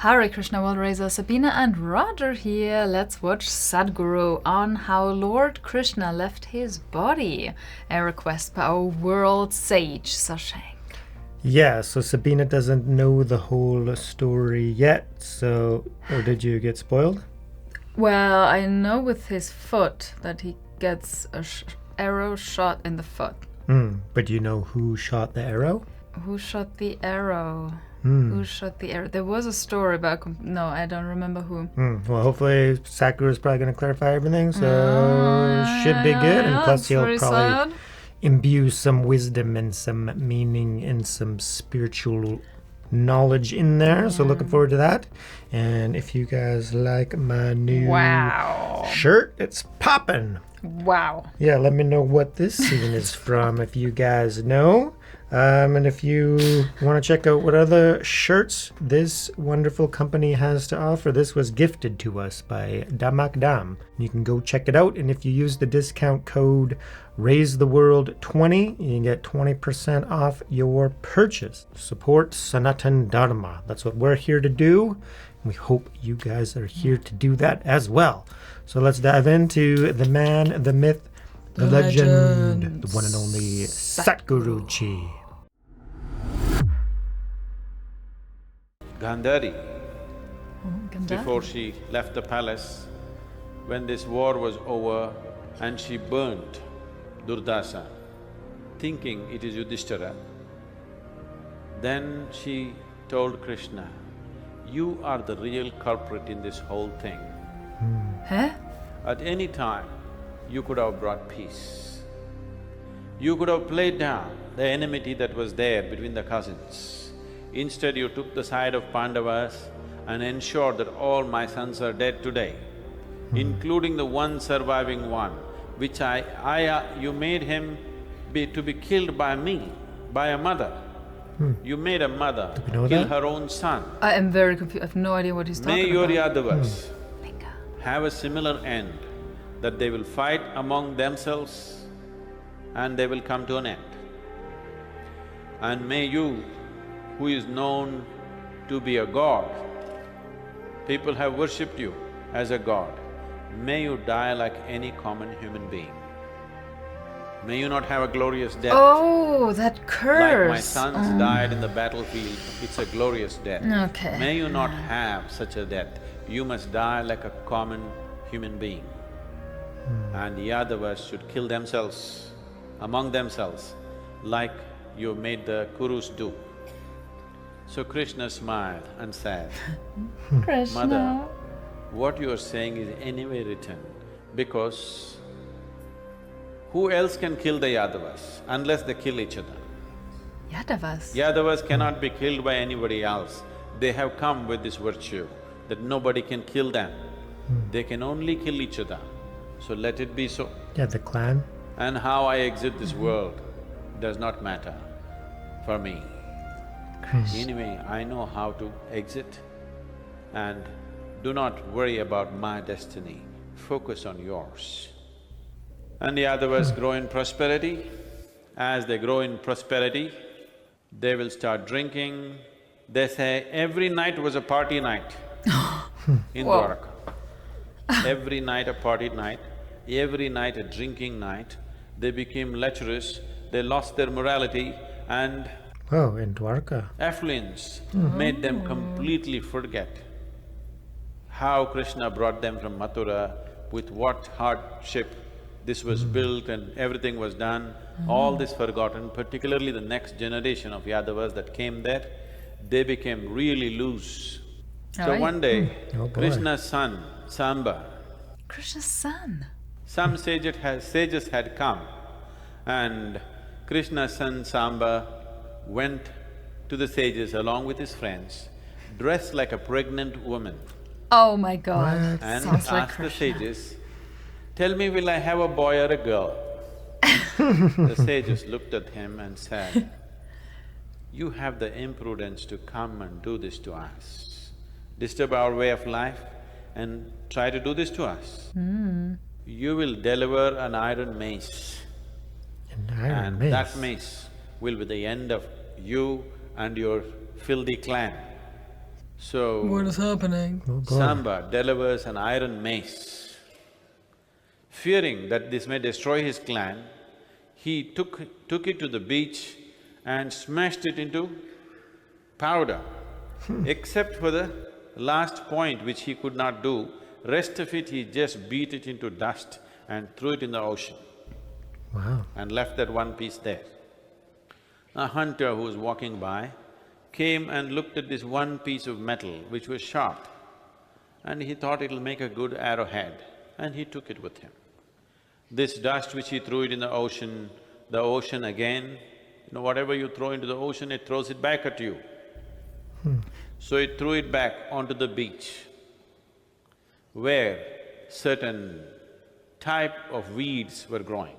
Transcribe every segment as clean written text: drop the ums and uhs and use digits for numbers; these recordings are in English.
Hare Krishna, World Raiser, Sabine and Roger here. Let's watch Sadhguru on how Lord Krishna left his body. A request by our world sage, Sashank. Yeah, so Sabine doesn't know the whole story yet, so... Or did you get spoiled? Well, I know with his foot that he gets a arrow shot in the foot. But you know who shot the arrow? Who shot the arrow? Who shot the arrow? There was a story about... No, I don't remember who. Well, hopefully Sadhguru is probably going to clarify everything, so should be good. And plus he'll probably imbue some wisdom and some meaning and some spiritual knowledge in there. So looking forward to that. And if you guys like my new shirt, it's popping. Wow. Yeah, let me know what this scene is from if you guys know. And if you want to check out what other shirts this wonderful company has to offer, this was gifted to us by Damakdam. You can go check it out, and if you use the discount code RaiseTheWorld20, you can get 20% off your purchase. Support Sanatan Dharma. That's what we're here to do. We hope you guys are here to do that as well. So let's dive into the man, the myth, the legend, the one and only Sadhguru-ji. Gandhari, before she left the palace, when this war was over and she burnt Durdasa, thinking it is Yudhishthira, then she told Krishna, "You are the real culprit in this whole thing. At any time, you could have brought peace. You could have played down the enmity that was there between the cousins. Instead, you took the side of Pandavas and ensured that all my sons are dead today, including the one surviving one, which you made him to be killed by me, by a mother. You made a mother kill her own son. I am very confused. I have no idea what he's talking about. May your Yadavas have a similar end, that they will fight among themselves and they will come to an end. And may you, who is known to be a god, people have worshipped you as a god, may you die like any common human being. May you not have a glorious death. Oh, that curse! Like my sons died in the battlefield, it's a glorious death. Okay. May you not have such a death. You must die like a common human being. And the Yadavas should kill themselves, among themselves, like you made the Kurus do." So Krishna smiled and said, "Mother, what you are saying is anyway written, because who else can kill the Yadavas unless they kill each other? Yadavas? Yadavas cannot be killed by anybody else. They have come with this virtue that nobody can kill them. They can only kill each other. So let it be so. Yeah, the clan. And how I exit this world does not matter for me. Anyway, I know how to exit, and do not worry about my destiny, focus on yours." And the Yadavas grow in prosperity. As they grow in prosperity, they will start drinking. They say every night was a party night in Dwarka. Every night a party night, every night a drinking night. They became lecherous, they lost their morality, and in Dwarka. affluence made them completely forget how Krishna brought them from Mathura, with what hardship this was built and everything was done. All this forgotten, particularly the next generation of Yadavas that came there, they became really loose. So one day, Krishna's son, Samba… Krishna's son? Some sages had come, and Krishna's son Samba went to the sages along with his friends, dressed like a pregnant woman. Oh my God, and sounds like asked the Krishna. sages, "Tell me, will I have a boy or a girl?" The sages looked at him and said, "You have the imprudence to come and do this to us, disturb our way of life and try to do this to us. You will deliver an iron mace, and that mace will be the end of you and your filthy clan. So, What is happening? Oh boy. Samba delivers an iron mace. Fearing that this may destroy his clan, he took it to the beach and smashed it into powder. Except for the last point which he could not do, rest of it he just beat it into dust and threw it in the ocean Wow. and left that one piece there. A hunter who was walking by came and looked at this one piece of metal which was sharp, and he thought it'll make a good arrowhead, and he took it with him. This dust which he threw it in the ocean again, whatever you throw into the ocean, it throws it back at you. So it threw it back onto the beach, where certain type of weeds were growing.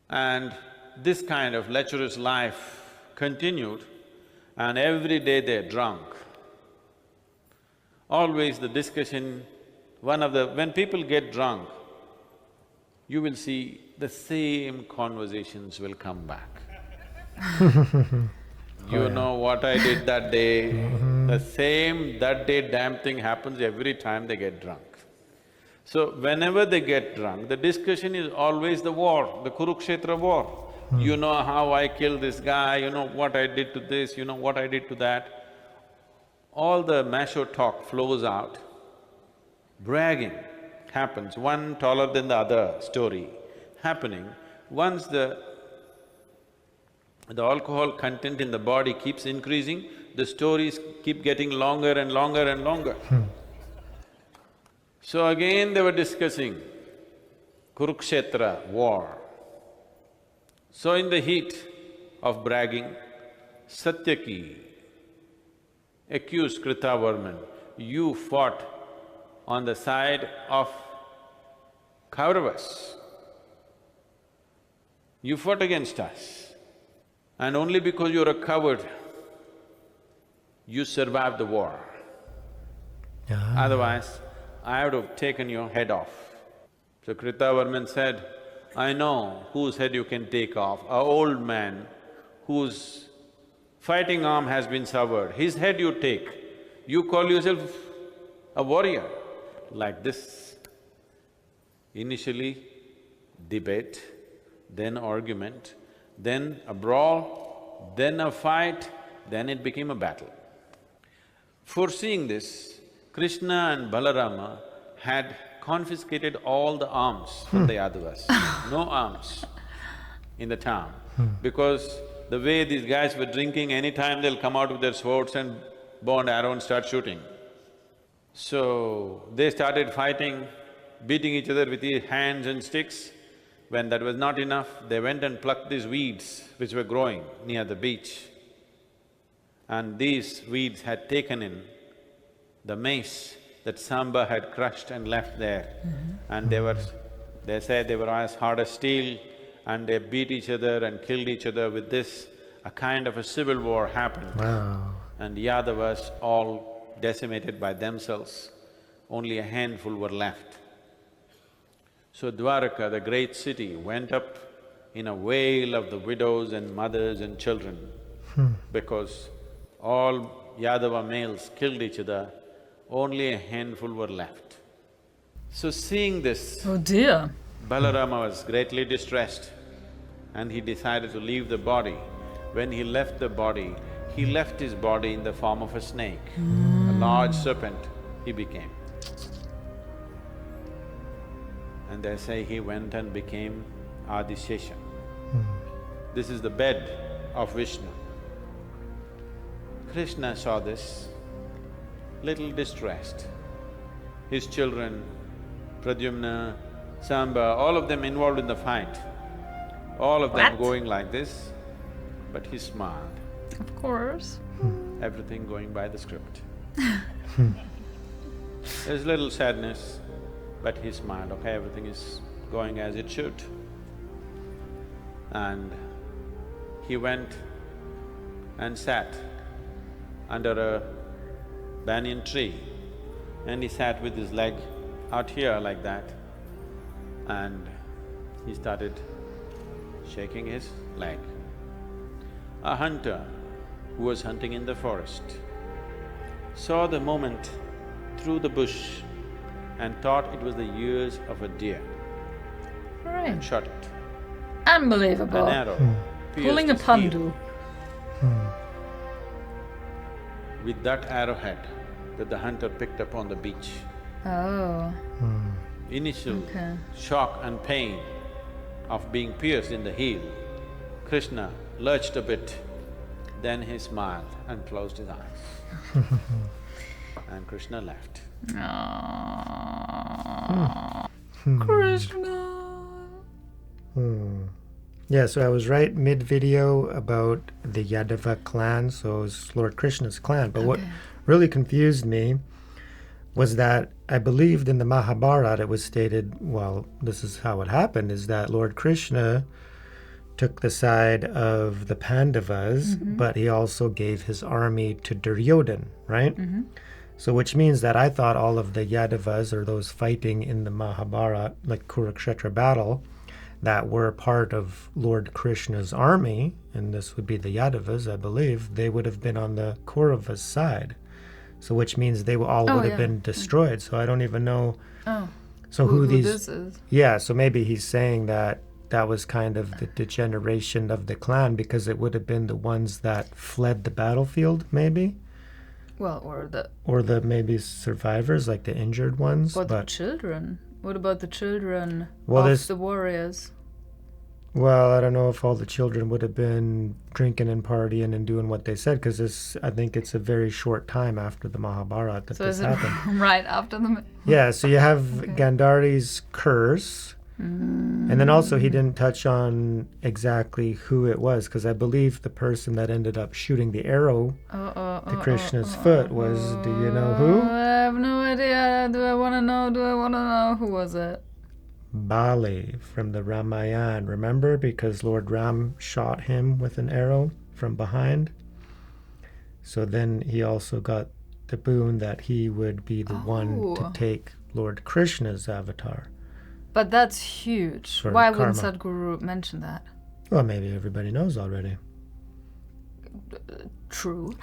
And this kind of lecherous life continued, and every day they're drunk. Always the discussion, when people get drunk, you will see the same conversations will come back. You know what I did that day, the same that day damn thing happens every time they get drunk. So whenever they get drunk, the discussion is always the war, the Kurukshetra war. You know how I killed this guy, you know what I did to this, you know what I did to that. All the macho talk flows out. Bragging happens, one taller than the other story happening. Once the alcohol content in the body keeps increasing, the stories keep getting longer and longer and longer. So again they were discussing Kurukshetra war. So in the heat of bragging, Satyaki accused Kritavarman, you fought on the side of Kauravas. You fought against us, and only because you're a coward, you survived the war. Otherwise, I would have taken your head off. So Kritavarman said, I know whose head you can take off, an old man whose fighting arm has been severed, his head you take. You call yourself a warrior. Like this, initially debate, then argument, then a brawl, then a fight, then it became a battle. Foreseeing this, Krishna and Balarama had confiscated all the arms from the Yadavas, no arms in the town. Because the way these guys were drinking, anytime they'll come out with their swords and bow and arrow and start shooting. So, they started fighting, beating each other with their hands and sticks. When that was not enough, they went and plucked these weeds which were growing near the beach. And these weeds had taken in the mace that Samba had crushed and left there. And they said they were as hard as steel, and they beat each other and killed each other with this. A kind of a civil war happened. Wow. And Yadavas all decimated by themselves, only a handful were left. So Dwaraka, the great city, went up in a wail of the widows and mothers and children because all Yadava males killed each other, only a handful were left. So seeing this, Oh dear. Balarama was greatly distressed and he decided to leave the body. When he left the body, he left his body in the form of a snake, a large serpent he became. And they say he went and became Adishesha. This is the bed of Vishnu. Krishna saw this, little distressed. His children, Pradyumna, Samba, all of them involved in the fight, all of them What? going like this, but he smiled, Of course. everything going by the script. There's little sadness, but he smiled, okay, everything is going as it should. And he went and sat under a banyan tree, and he sat with his leg out here like that, and he started shaking his leg. A hunter who was hunting in the forest saw the movement through the bush and thought it was the ears of a deer Right. and shot it. Unbelievable. An arrow pierced Pulling a his heel. pandu. With that arrowhead that the hunter picked up on the beach. Oh. Initial Okay. shock and pain of being pierced in the heel, Krishna lurched a bit, then he smiled and closed his eyes. And Krishna left. Aww. Krishna. Yeah, so I was right mid-video about the Yadava clan, so it was Lord Krishna's clan. But what really confused me was that I believed in the Mahabharata it was stated, well, this is how it happened, is that Lord Krishna took the side of the Pandavas, but he also gave his army to Duryodhan, right? So which means that I thought all of the Yadavas, or those fighting in the Mahabharata, like Kurukshetra battle, that were part of Lord Krishna's army, and this would be the Yadavas, I believe, they would have been on the Kauravas' side. So which means they all would have been destroyed. So I don't even know so who these this is. Yeah, so maybe he's saying that that was kind of the degeneration of the clan, because it would have been the ones that fled the battlefield, maybe, Well, or the maybe survivors, like the injured ones. but the children. What about the children Well, of there's- the warriors? Well, I don't know if all the children would have been drinking and partying and doing what they said, because I think it's a very short time after the Mahabharata that So this is it happened. right after the? Yeah, so you have Gandhari's curse, and then also he didn't touch on exactly who it was, because I believe the person that ended up shooting the arrow to Krishna's foot was, do you know who? I have no idea. Do I want to know? Who was it? Bali from the Ramayana, remember? Because Lord Ram shot him with an arrow from behind. So then he also got the boon that he would be the one to take Lord Krishna's avatar. But that's huge. For Why wouldn't karma. Sadhguru mention that? Well, maybe everybody knows already. True.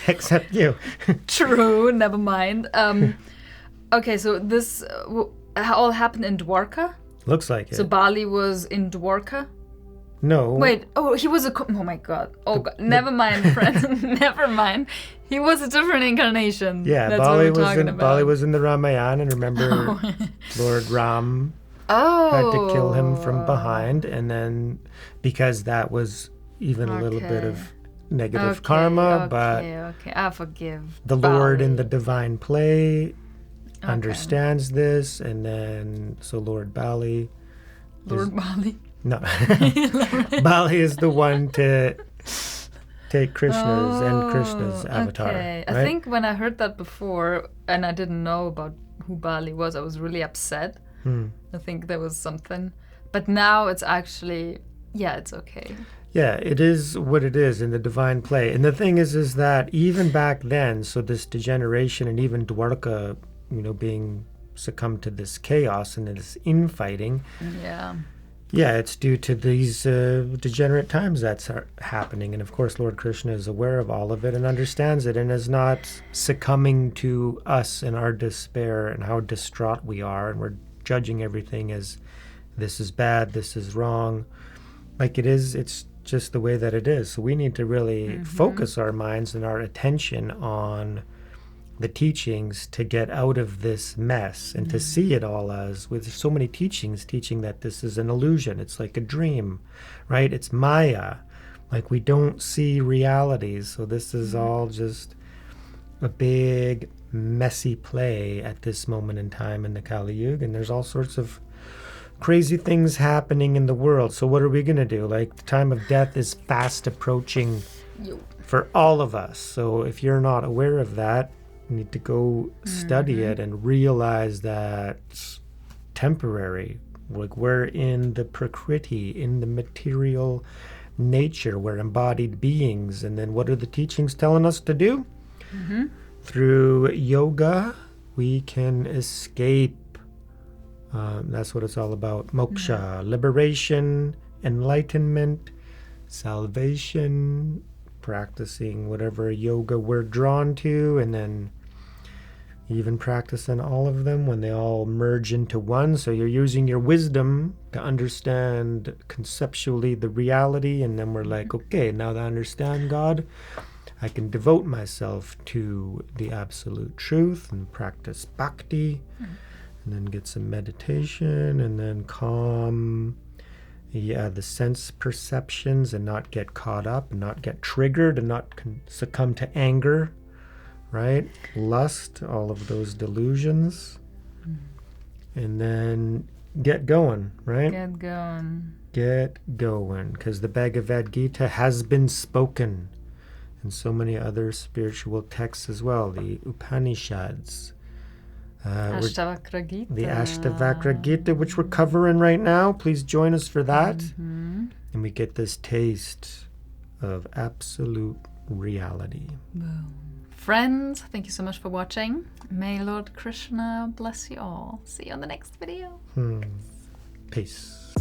Except you. True. Never mind. Okay, so this all happened in Dwarka. Looks like it. So Bali was in Dwarka. No. Wait. Oh, he was a. Oh my God. Oh God. Never mind, friend. Never mind. He was a different incarnation. Yeah, That's Bali what we're was talking in about. Bali was in the Ramayana, and remember Lord Ram had to kill him from behind, and then because that was even a little bit of negative karma, but I forgive. the Lord in Bali. the divine play understands this, and then so Lord Bali, Lord Bali. no, Bali is the one to take Krishna's avatar. Okay. Right? I think when I heard that before and I didn't know about who Bali was, I was really upset. I think there was something. But now it's actually, it's okay. Yeah, it is what it is in the divine play. And the thing is that even back then, so this degeneration and even Dwarka, being succumbed to this chaos and this infighting, Yeah. it's due to these degenerate times that's happening. And of course, Lord Krishna is aware of all of it and understands it and is not succumbing to us and our despair and how distraught we are. And we're judging everything as this is bad, this is wrong. Like it is, it's just the way that it is. So we need to really focus our minds and our attention on the teachings to get out of this mess and to see it all as, with so many teachings teaching that this is an illusion, it's like a dream, right? It's Maya, like we don't see realities. So this is all just a big messy play at this moment in time in the Kali Yuga, and there's all sorts of crazy things happening in the world. So what are we going to do? Like the time of death is fast approaching for all of us. So if you're not aware of that, you need to go study it and realize that it's temporary. Like we're in the prakriti, in the material nature, we're embodied beings. And then what are the teachings telling us to do? Through yoga, we can escape. That's what it's all about. Moksha, liberation, enlightenment, salvation, practicing whatever yoga we're drawn to, and then even practicing all of them when they all merge into one. So you're using your wisdom to understand conceptually the reality, and then we're like, okay, now that I understand God, I can devote myself to the absolute truth and practice bhakti, and then get some meditation, and then calm the sense perceptions, and not get caught up, and not get triggered, and not succumb to anger, right? Lust, all of those delusions. And then get going, right? Get going. Get going, because the Bhagavad Gita has been spoken, and so many other spiritual texts as well, the Upanishads. Ashtavakra Gita. The Ashtavakra Gita, which we're covering right now. Please join us for that. And we get this taste of absolute reality. Boom. Friends, thank you so much for watching. May Lord Krishna bless you all. See you on the next video. Peace.